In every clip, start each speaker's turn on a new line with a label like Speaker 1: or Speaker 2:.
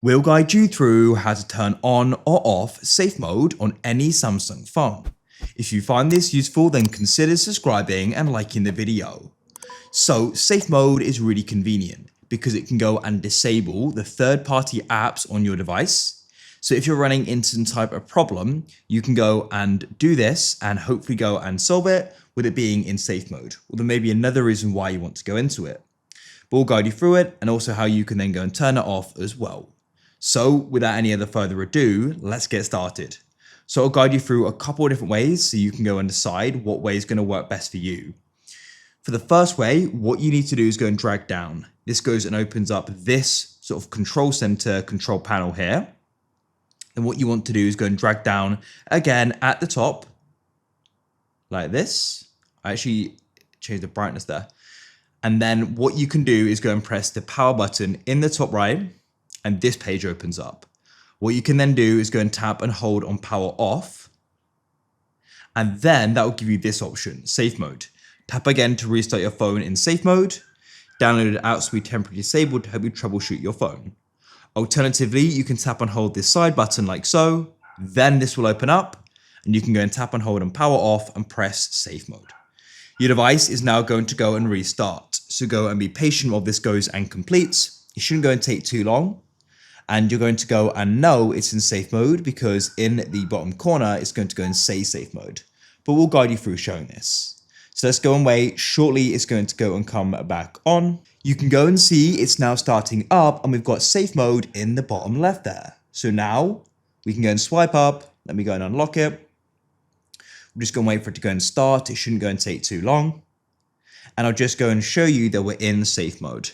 Speaker 1: We'll guide you through how to turn on or off safe mode on any Samsung phone. If you find this useful, then consider subscribing and liking the video. So safe mode is really convenient because it can go and disable the third-party apps on your device. So if you're running into some type of problem, you can go and do this and hopefully go and solve it with it being in safe mode. Or there may be another reason why you want to go into it. But we'll guide you through it and also how you can then go and turn it off as well. So without any other further ado, let's get started. So I'll guide you through a couple of different ways so you can go and decide what way is going to work best for you. For the first way, what you need to do is go and drag down. This goes and opens up this sort of control center control panel here. And what you want to do is go and drag down again at the top like this. I actually changed the brightness there. And then what you can do is go and press the power button in the top right. And this page opens up. What you can then do is go and tap and hold on power off. And then that will give you this option, safe mode. Tap again to restart your phone in safe mode. Download it out to be temporarily disabled to help you troubleshoot your phone. Alternatively, you can tap and hold this side button like so. Then this will open up and you can go and tap and hold on power off and press safe mode. Your device is now going to go and restart. So go and be patient while this goes and completes. It shouldn't go and take too long. And you're going to go and know it's in safe mode because in the bottom corner, it's going to go and say safe mode. But we'll guide you through showing this. So let's go and wait. Shortly, it's going to go and come back on. You can go and see it's now starting up and we've got safe mode in the bottom left there. So now we can go and swipe up. Let me go and unlock it. We're just going to wait for it to go and start. It shouldn't go and take too long. And I'll just go and show you that we're in safe mode.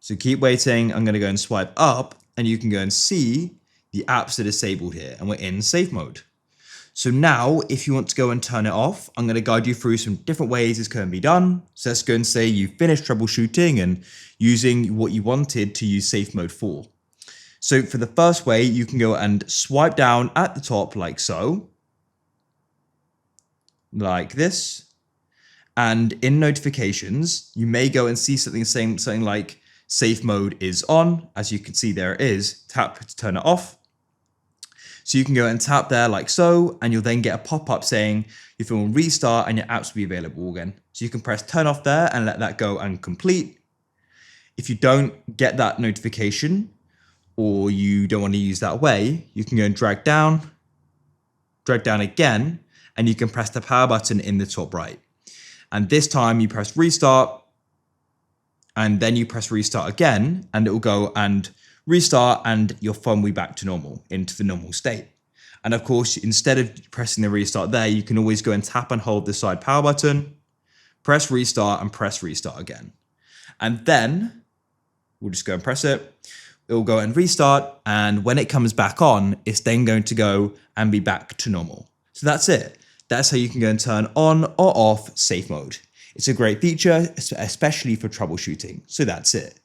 Speaker 1: So keep waiting. I'm going to go and swipe up and you can go and see the apps are disabled here and we're in safe mode. So now if you want to go and turn it off, I'm going to guide you through some different ways this can be done. So let's go and say you finished troubleshooting and using what you wanted to use safe mode for. So for the first way, you can go and swipe down at the top like so, like this. And in notifications, you may go and see something saying something like safe mode is on. As you can see, there it is. Tap to turn it off. So you can go and tap there like so, and you'll then get a pop-up saying your phone will restart and your apps will be available again. So you can press turn off there and let that go and complete. If you don't get that notification or you don't want to use that way, you can go and drag down again, and you can press the power button in the top right. And this time you press restart, and then you press restart again, and it will go and restart and your phone will be back to normal, into the normal state. And of course, instead of pressing the restart there, you can always go and tap and hold the side power button, press restart and press restart again. And then we'll just go and press it. It will go and restart. And when it comes back on, it's then going to go and be back to normal. So that's it. That's how you can go and turn on or off safe mode. It's a great feature, especially for troubleshooting. So that's it.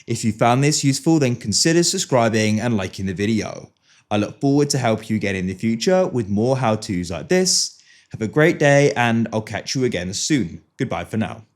Speaker 1: If you found this useful, then consider subscribing and liking the video. I look forward to help you again in the future with more how-tos like this. Have a great day and I'll catch you again soon. Goodbye for now.